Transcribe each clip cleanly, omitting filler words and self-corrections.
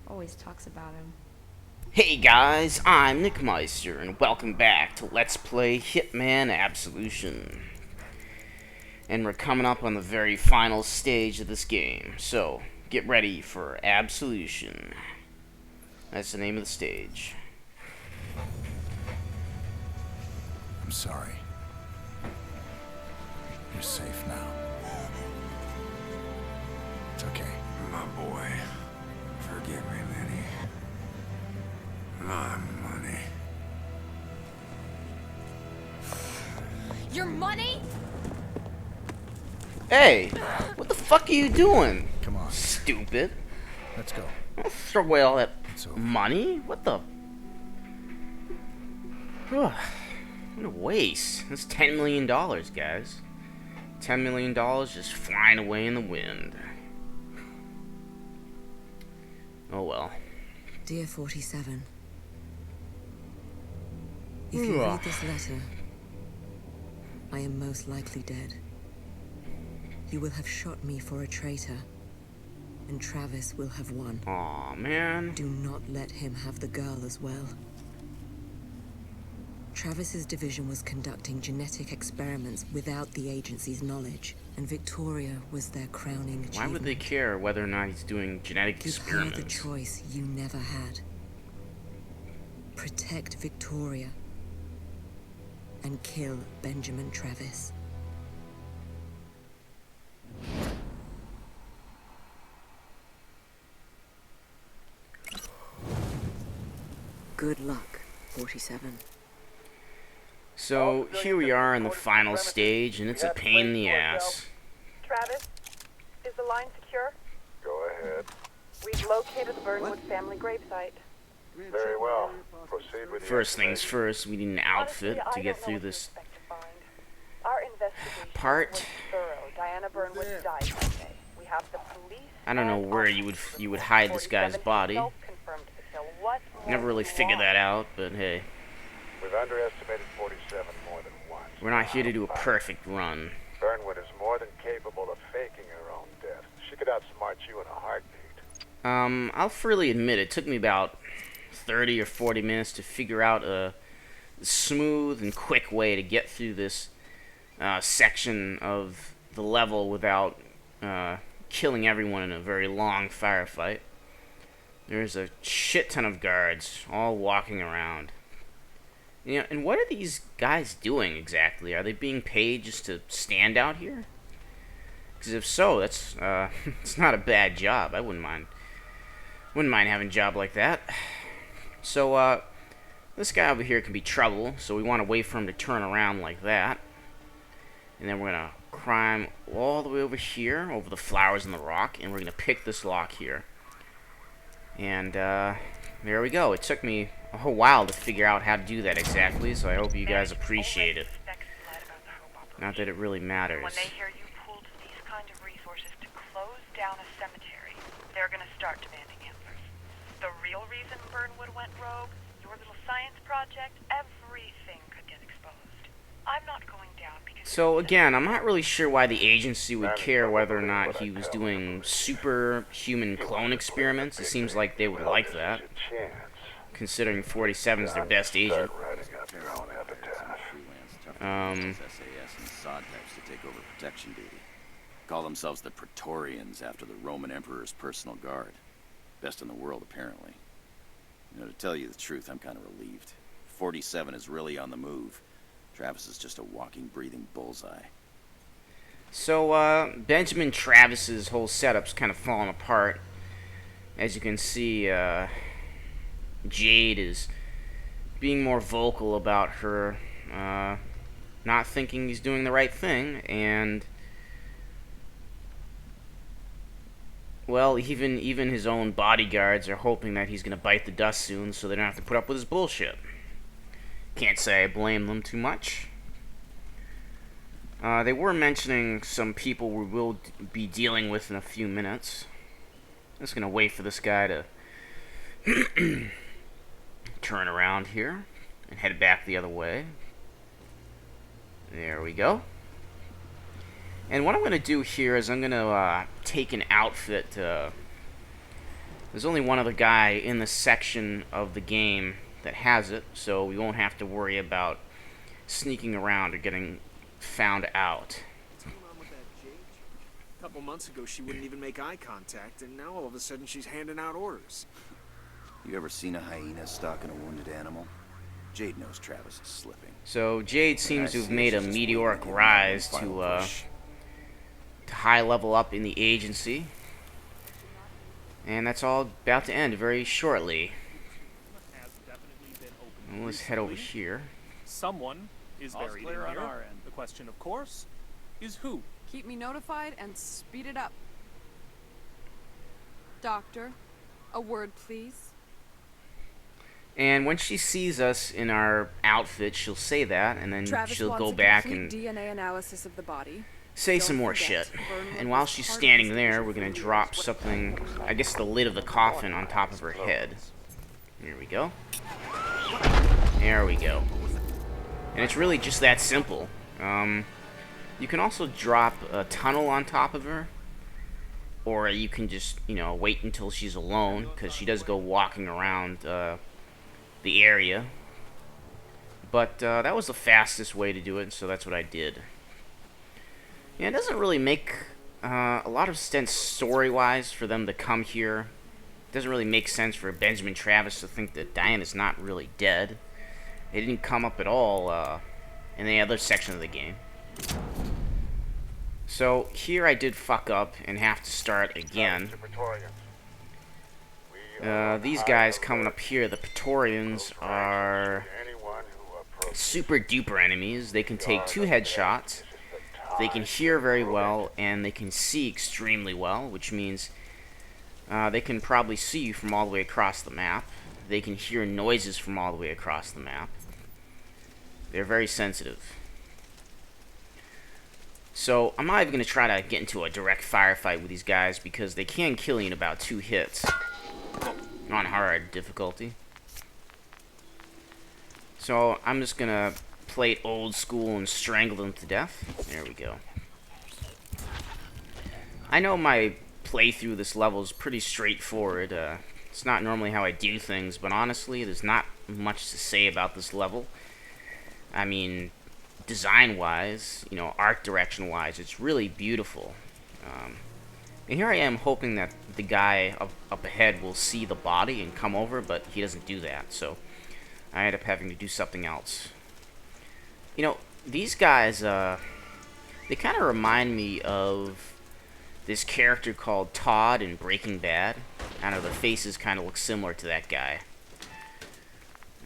always talks about him. Hey guys, I'm Nick Meister, and welcome back to Let's Play Hitman Absolution. And we're coming up on the very final stage of this game, so get ready for Absolution. That's the name of the stage. I'm sorry. You're safe now. It's okay. My boy, forgive me, Lenny. My money. Your money? Hey, what the fuck are you doing? Come on. Stupid. Let's go. Don't throw away all that It's over. money? What the? What a waste. That's $10 million, guys. $10 million just flying away in the wind. Oh well. Dear 47, if you read this letter, I am most likely dead. You will have shot me for a traitor, and Travis will have won. Aw, man. Do not let him have the girl as well. Travis's division was conducting genetic experiments without the agency's knowledge, and Victoria was their crowning achievement. Why would they care whether or not he's doing genetic Give her experiments? the choice you never had. Protect Victoria and kill Benjamin Travis. Good luck, 47. So, here we are in the final stage, and it's a pain in the ass. Travis, is the line secure? Go ahead. We've located the Burnwood family gravesite. Very well. Proceed with First things first, we need an outfit Honestly, to I get don't know through what to this expect to find. Our investigation part. was thorough. Diana Burnwood died Monday. We have the police. I don't know and where autopsy you would report. hide this guy's 47 body. himself confirmed the kill. What Never more really do you figured want? that out, but hey, We've underestimated 47 more than once. we're not here to do a perfect run. Burnwood is more than capable of faking her own death. She could outsmart you in a heartbeat. I'll freely admit it took me about 30 or 40 minutes to figure out a smooth and quick way to get through this section of the level without killing everyone in a very long firefight. There's a shit ton of guards all walking around. You know, and what are these guys doing exactly? Are they being paid just to stand out here? Because if so, that's it's not a bad job. I wouldn't mind having a job like that. So this guy over here can be trouble, so we want to wait for him to turn around like that. And then we're gonna climb all the way over here, over the flowers and the rock, and we're gonna pick this lock here. And there we go. It took me a whole while to figure out how to do that exactly, so I hope you guys appreciate it. Not that it really matters. When they hear you pulled these kind of resources to close down a cemetery, they're gonna start demanding answers. The real reason Burnwood went rogue, your little science project, everything could get exposed. I'm not going down because... So again, I'm not really sure why the agency would care whether or not he was doing superhuman clone experiments. It seems like they would like that, Chance. considering 47's their best agent. Start writing up your own epitaph. SAS and SOD types to take over protection duty. Call themselves the Praetorians after the Roman Emperor's personal guard. Best in the world, apparently. You know, to tell you the truth, I'm kind of relieved. 47 is really on the move. Travis is just a walking, breathing bullseye. So, Benjamin Travis's whole setup's kind of falling apart. As you can see, Jade is being more vocal about her, not thinking he's doing the right thing, and, well, even his own bodyguards are hoping that he's gonna bite the dust soon, so they don't have to put up with his bullshit. Can't say I blame them too much. They were mentioning some people we will be dealing with in a few minutes. I'm just gonna wait for this guy to turn around here and head back the other way. There we go. And what I'm going to do here is I'm going to take an outfit There's only one other guy in this section of the game that has it, so we won't have to worry about sneaking around or getting found out. What's going on with that Jade? A couple months ago, she wouldn't even make eye contact, and now all of a sudden she's handing out orders. You ever seen a hyena stalking a wounded animal? Jade knows Travis is slipping. So Jade seems to have made a meteoric rise to high level up in the agency. And that's all about to end very shortly. Well, let's head over here. Someone is buried in here. The question, of course, is who? Keep me notified and speed it up. Doctor, a word, please. And when she sees us in our outfit, she'll say that, and then Travis she'll wants go a back complete and DNA analysis of the body. say some Don't more forget, shit. Burnwood And while was she's part of standing this there, initial we're gonna footage. drop something, I guess the lid of the coffin on top of her head. Here we go. There we go. And it's really just that simple. You can also drop a tunnel on top of her, or you can just, you know, wait until she's alone, because she does go walking around the area. But that was the fastest way to do it, so that's what I did. Yeah, it doesn't really make a lot of sense story-wise for them to come here. It doesn't really make sense for Benjamin Travis to think that Diana's not really dead. It didn't come up at all in any other section of the game. So here I did fuck up and have to start again. These guys coming up here, the Praetorians, are super duper enemies. They can take 2 headshots, they can hear very well, and they can see extremely well, which means they can probably see you from all the way across the map. They can hear noises from all the way across the map. They're very sensitive. So I'm not even going to try to get into a direct firefight with these guys because they can kill you in about 2 hits on hard difficulty. So I'm just going to play it old school and strangle them to death. There we go. I know my playthrough this level is pretty straightforward. It's not normally how I do things, but honestly, there's not much to say about this level. I mean, design-wise, you know, art direction-wise, it's really beautiful. And here I am hoping that the guy up ahead will see the body and come over, but he doesn't do that, so I end up having to do something else. You know, these guys, they kind of remind me of this character called Todd in Breaking Bad. I don't know, their faces kind of look similar to that guy.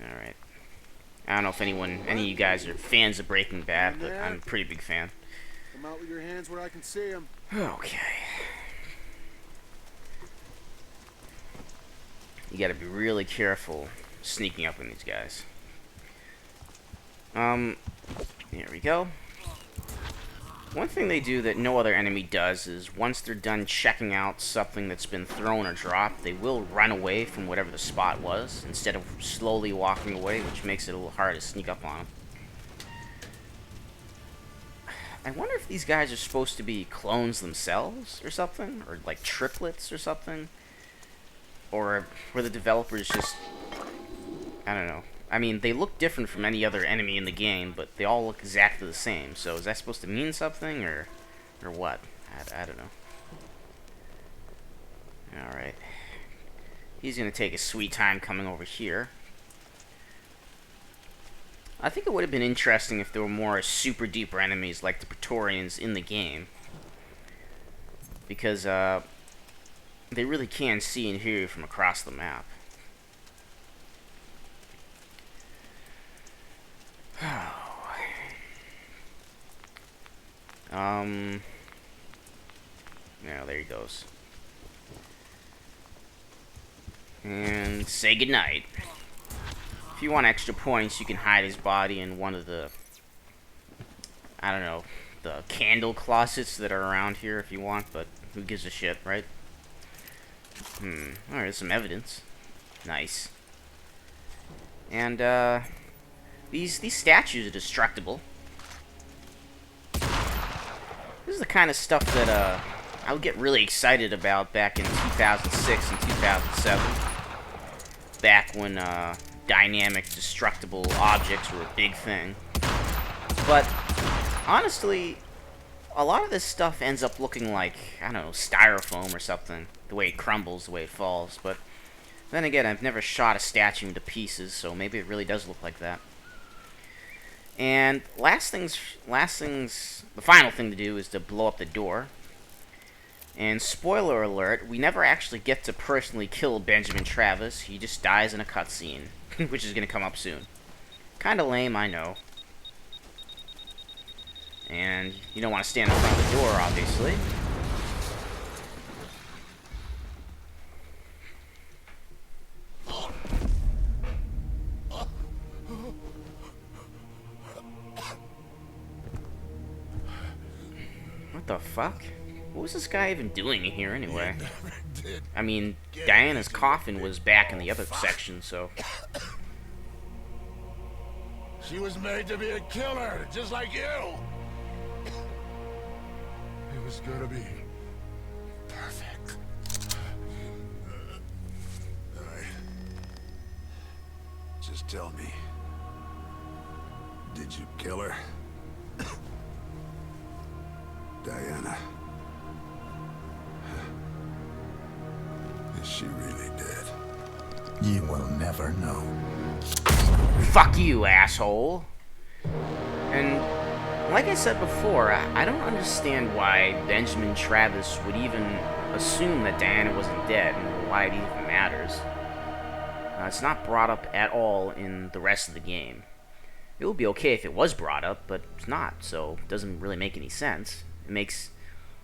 Alright. I don't know if any of you guys are fans of Breaking Bad, but I'm a pretty big fan. Come out with your hands where I can see them. Okay. You gotta be really careful sneaking up on these guys. Here we go. One thing they do that no other enemy does is once they're done checking out something that's been thrown or dropped, they will run away from whatever the spot was instead of slowly walking away, which makes it a little hard to sneak up on them. I wonder if these guys are supposed to be clones themselves or something, or like triplets or something, or were the developers just, I don't know. I mean, they look different from any other enemy in the game, but they all look exactly the same. So is that supposed to mean something, or what? I don't know. Alright. He's going to take a sweet time coming over here. I think it would have been interesting if there were more super duper enemies like the Praetorians in the game. Because they really can see and hear you from across the map. Now there he goes. And say goodnight. If you want extra points, you can hide his body in one of the, I don't know, the candle closets that are around here if you want, but who gives a shit, right? Alright, there's some evidence. Nice. And, these statues are destructible. This is the kind of stuff that, I would get really excited about back in 2006 and 2007. Back when dynamic destructible objects were a big thing. But honestly, a lot of this stuff ends up looking like, I don't know, styrofoam or something. The way it crumbles, the way it falls. But then again, I've never shot a statue into pieces, so maybe it really does look like that. And the final thing to do is to blow up the door. And spoiler alert, we never actually get to personally kill Benjamin Travis. He just dies in a cutscene, which is going to come up soon. Kinda lame, I know. And you don't want to stand in front of the door, obviously. What the fuck? What was this guy even doing in here anyway? I mean, Diana's coffin was back in the other section, so... She was made to be a killer, just like you! It was gonna be perfect. Alright. Just tell me. Did you kill her? Diana. Is she really dead? You will never know. Fuck you, asshole. And like I said before, I don't understand why Benjamin Travis would even assume that Diana wasn't dead and why it even matters. It's not brought up at all in the rest of the game. It would be okay if it was brought up, but it's not, so it doesn't really make any sense. It makes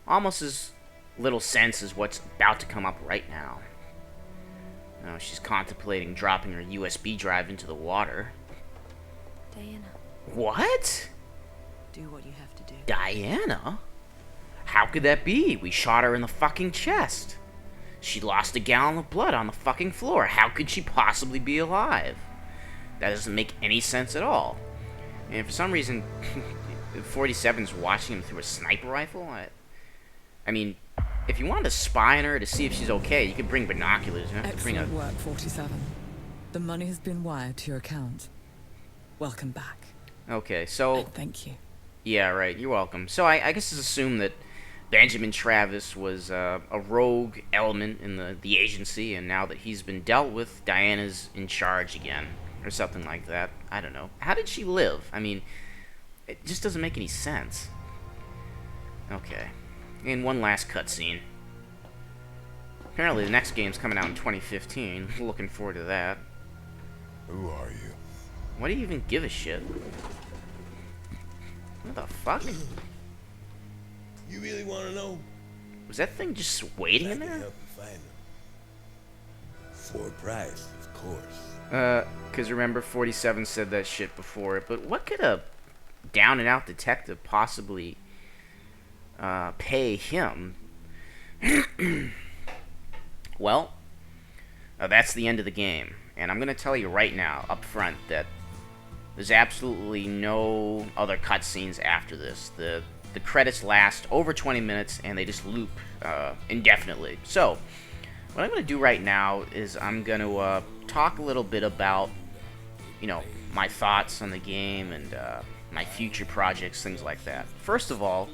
almost as little sense as what's about to come up right now. She's contemplating dropping her USB drive into the water. Diana. What? Do what you have to do. Diana? How could that be? We shot her in the fucking chest. She lost a gallon of blood on the fucking floor. How could she possibly be alive? That doesn't make any sense at all. And for some reason, 47's watching him through a sniper rifle? I mean, if you wanted to spy on her to see if she's okay, you could bring binoculars. You don't have to bring a... Excellent work, 47. The money has been wired to your account. Welcome back. Okay, so... And thank you. Yeah, right, you're welcome. So I guess it's assumed that Benjamin Travis was a rogue element in the agency, and now that he's been dealt with, Diana's in charge again. Or something like that. I don't know. How did she live? I mean, it just doesn't make any sense. Okay. And one last cutscene. Apparently the next game's coming out in 2015. Looking forward to that. Who are you? Why do you even give a shit? What the fuck? You really want to know? Was that thing just waiting in there? Help you find them. For a price, of course. Because remember, 47 said that shit before. But what could a down-and-out detective possibly pay him? Well, that's the end of the game. And I'm going to tell you right now, up front, that there's absolutely no other cutscenes after this. The credits last over 20 minutes, and they just loop indefinitely. So, what I'm going to do right now is I'm going to talk a little bit about, you know, my thoughts on the game and my future projects, things like that. First of all,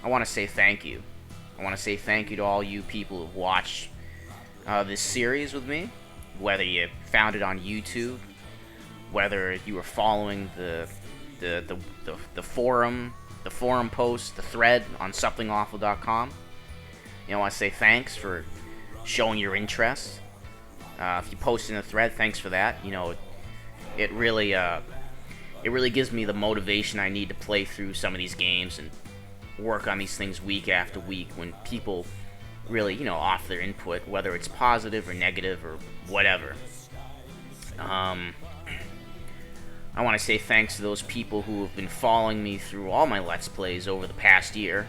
I want to say thank you. I want to say thank you to all you people who've watched this series with me, whether you found it on YouTube, whether you were following the forum post, the thread on somethingawful.com. You know, I want to say thanks for showing your interest. If you post in a thread, thanks for that. You know, it really gives me the motivation I need to play through some of these games and work on these things week after week when people really, you know, offer their input, whether it's positive or negative or whatever. I want to say thanks to those people who have been following me through all my Let's Plays over the past year,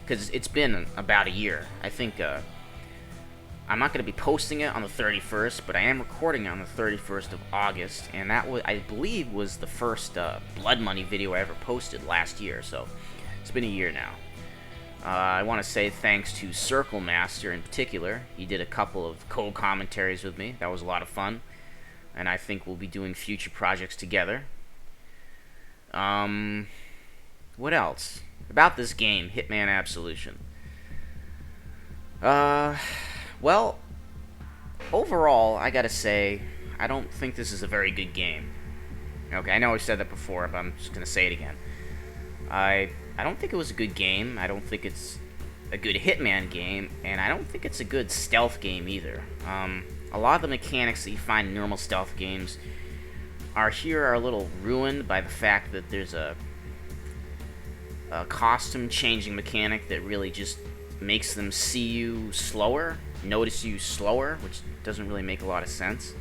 because it's been about a year. I think I'm not going to be posting it on the 31st, but I am recording it on the 31st of August, and that was, I believe, was the first Blood Money video I ever posted last year, so it's been a year now. I want to say thanks to Circle Master in particular. He did a couple of co-commentaries with me. That was a lot of fun. And I think we'll be doing future projects together. What else? About this game, Hitman Absolution. Well, overall, I gotta say, I don't think this is a very good game. Okay, I know I've said that before, but I'm just gonna say it again. I don't think it was a good game. I don't think it's a good Hitman game, and I don't think it's a good stealth game either. A lot of the mechanics that you find in normal stealth games are a little ruined by the fact that there's a costume changing mechanic that really just makes them see you slower, notice you slower, which doesn't really make a lot of sense.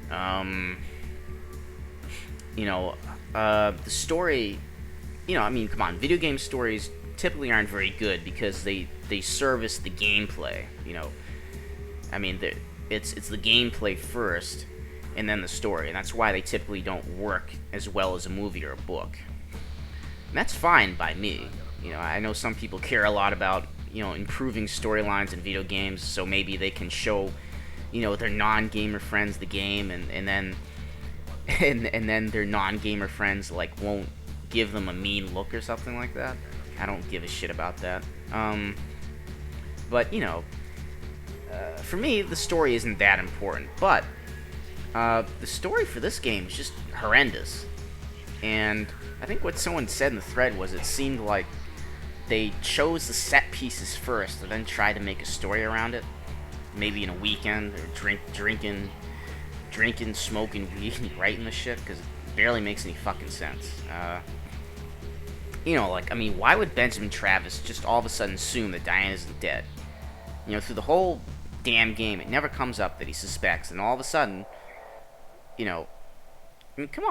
The story, I mean, come on, video game stories typically aren't very good because they service the gameplay, I mean, it's the gameplay first, and then the story, and that's why they typically don't work as well as a movie or a book. And that's fine by me. I know some people care a lot about, improving storylines in video games, so maybe they can show, their non-gamer friends the game, and then their non-gamer friends, won't give them a mean look or something like that. I don't give a shit about that. But, for me, the story isn't that important, but the story for this game is just horrendous. And I think what someone said in the thread was it seemed like they chose the set pieces first and then tried to make a story around it. Maybe in a weekend, or drinking, smoking weed, and writing the shit, because it barely makes any fucking sense. Why would Benjamin Travis just all of a sudden assume that Diane isn't dead? Through the whole damn game, it never comes up that he suspects, and all of a sudden, come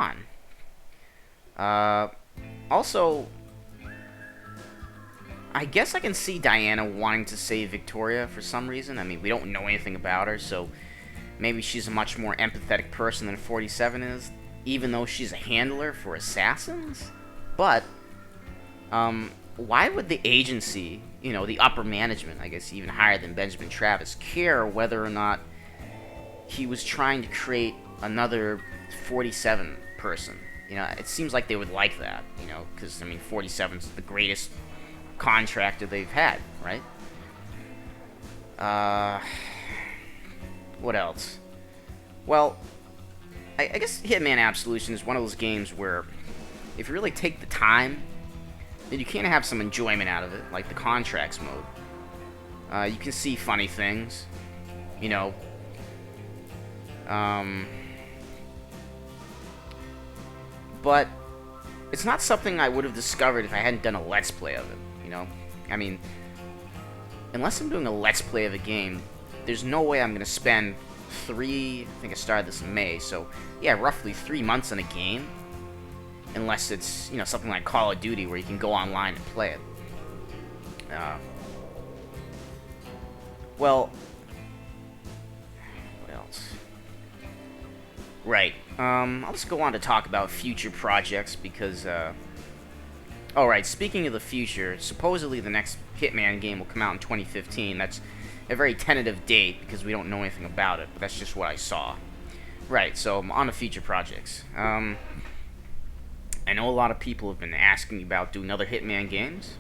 on. Also, I guess I can see Diana wanting to save Victoria for some reason. I mean, we don't know anything about her, so maybe she's a much more empathetic person than 47 is, even though she's a handler for assassins? But, why would the agency, the upper management, I guess even higher than Benjamin Travis, care whether or not he was trying to create another 47 person? It seems like they would like that, because, 47's the greatest contractor they've had, right? What else? Well, I guess Hitman Absolution is one of those games where if you really take the time, then you can have some enjoyment out of it, like the contracts mode. You can see funny things, but it's not something I would have discovered if I hadn't done a Let's Play of it, I mean, unless I'm doing a Let's Play of a game, there's no way I'm going to spend I think I started this in May, so, yeah, roughly 3 months on a game, unless it's, something like Call of Duty where you can go online and play it. Well, what else? Right, I'll just go on to talk about future projects, because, alright, speaking of the future, supposedly the next Hitman game will come out in 2015. That's a very tentative date, because we don't know anything about it, but that's just what I saw. Right, so on to future projects. I know a lot of people have been asking about doing other Hitman games.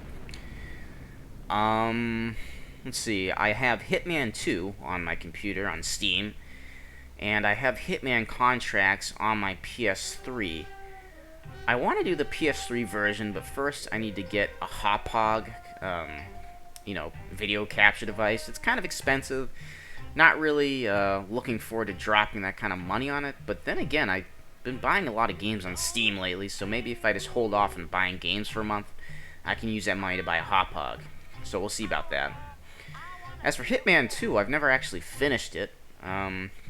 Let's see, I have Hitman 2 on my computer on Steam, and I have Hitman Contracts on my PS3. I want to do the PS3 version, but first I need to get a Hauppauge, video capture device. It's kind of expensive. Not really looking forward to dropping that kind of money on it, but then again, I've been buying a lot of games on Steam lately, so maybe if I just hold off on buying games for a month, I can use that money to buy a Hauppauge. So we'll see about that. As for Hitman 2, I've never actually finished it.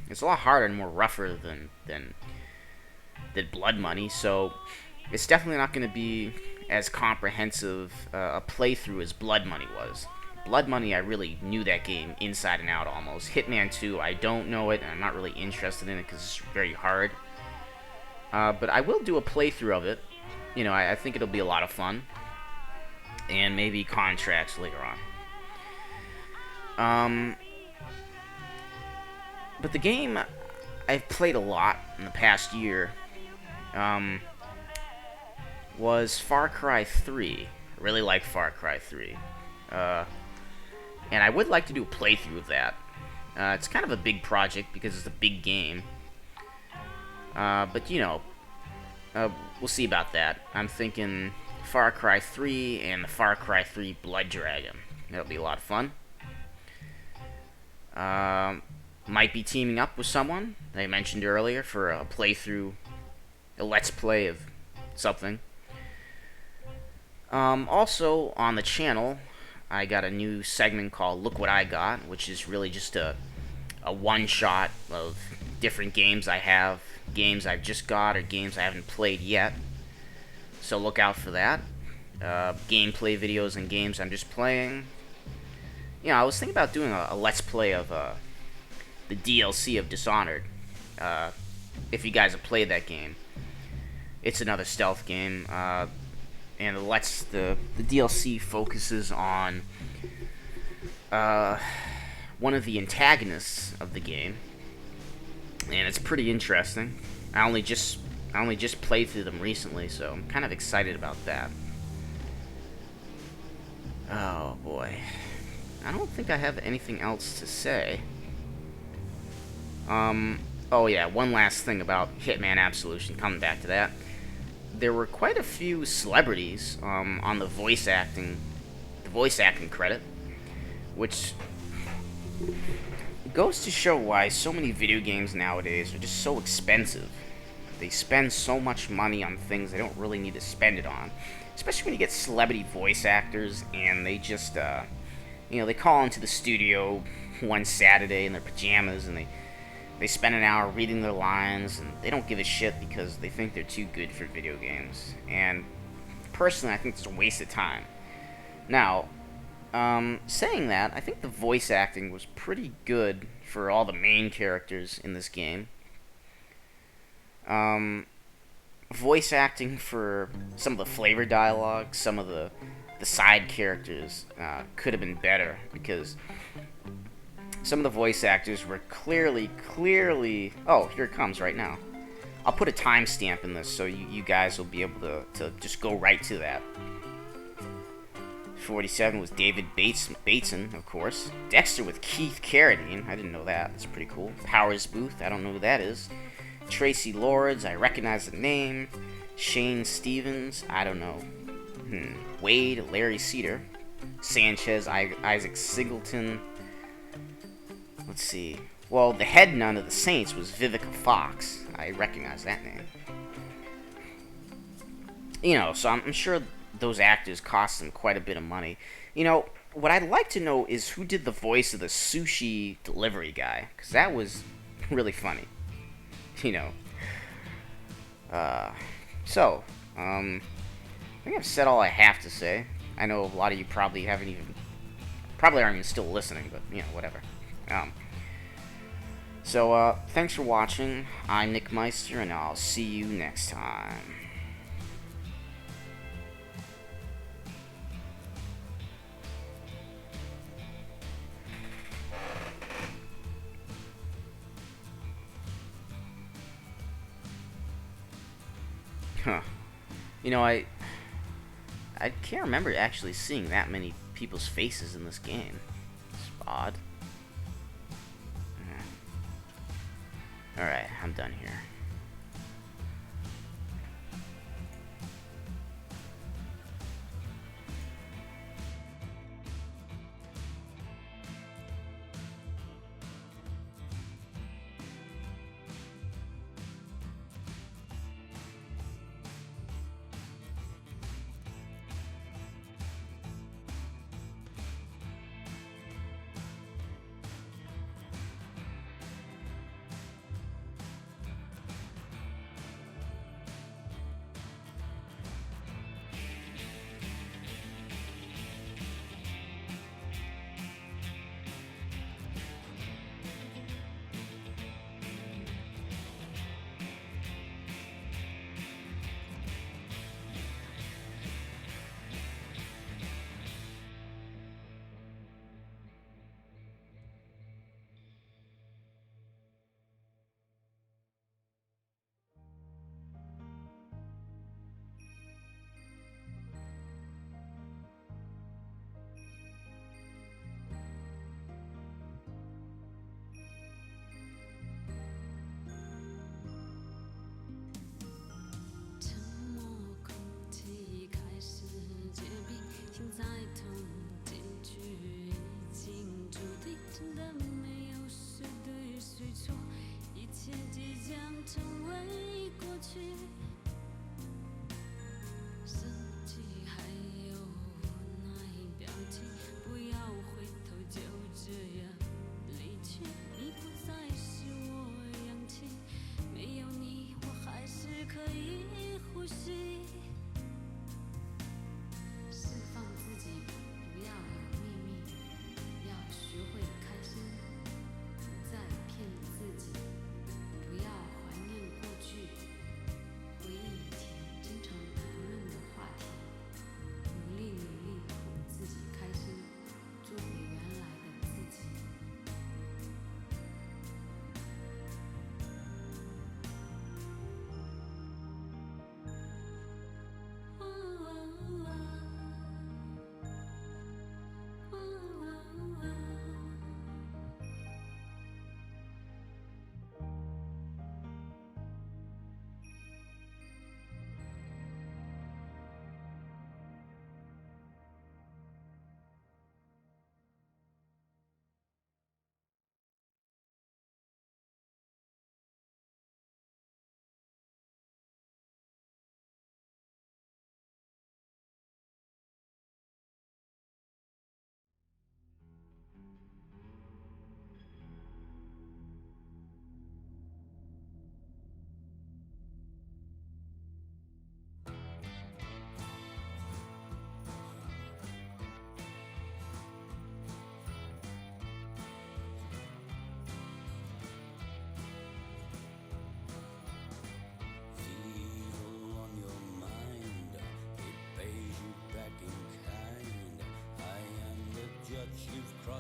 It's a lot harder and more rougher than Blood Money, so it's definitely not going to be as comprehensive a playthrough as Blood Money was. Blood Money, I really knew that game inside and out almost. Hitman 2, I don't know it, and I'm not really interested in it because it's very hard. But I will do a playthrough of it. I think it'll be a lot of fun. and maybe contracts later on. But the game I've played a lot in the past year was Far Cry 3. I really like Far Cry 3. And I would like to do a playthrough of that. It's kind of a big project because it's a big game. But, you know, we'll see about that. I'm thinking Far Cry 3 and the Far Cry 3 Blood Dragon. That'll be a lot of fun. Might be teaming up with someone that I mentioned earlier for a playthrough, a let's play of something. Also, on the channel, I got a new segment called Look What I Got, which is really just a one-shot of different games I have, games I've just got, or games I haven't played yet. So look out for that. Gameplay videos and games I'm just playing. You know, I was thinking about doing a let's play of the DLC of Dishonored. If you guys have played that game. It's another stealth game. And the DLC focuses on one of the antagonists of the game, and it's pretty interesting. I only just played through them recently, so I'm kind of excited about that. Oh boy, I don't think I have anything else to say. Oh yeah, one last thing about Hitman Absolution. Coming back to that. There were quite a few celebrities on the voice acting credit, which goes to show why so many video games nowadays are just so expensive. They spend so much money on things they don't really need to spend it on, especially when you get celebrity voice actors and they just, you know, they call into the studio one Saturday in their pajamas and they spend an hour reading their lines, and they don't give a shit because they think they're too good for video games. And personally, I think it's a waste of time. Now, saying that, I think the voice acting was pretty good for all the main characters in this game. Voice acting for some of the flavor dialogue, some of the side characters could have been better, because some of the voice actors were clearly... Oh, here it comes right now. I'll put a timestamp in this so you guys will be able to just go right to that. 47 was David Bateson, of course. Dexter with Keith Carradine. I didn't know that. That's pretty cool. Powers Booth. I don't know who that is. Tracy Lords. I recognize the name. Shane Stevens. I don't know. Wade. Larry Cedar. Sanchez. Isaac Singleton. Let's see. Well, the head nun of the Saints was Vivica Fox. I recognize that name. You know, so I'm sure those actors cost them quite a bit of money. You know, what I'd like to know is who did the voice of the sushi delivery guy, because that was really funny. You know. I think I've said all I have to say. I know a lot of you probably aren't even still listening, but, you know, whatever. Thanks for watching. I'm Nick Meister, and I'll see you next time. Huh. You know, I can't remember actually seeing that many people's faces in this game. It's odd. Alright, I'm done here.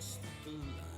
crossed the line.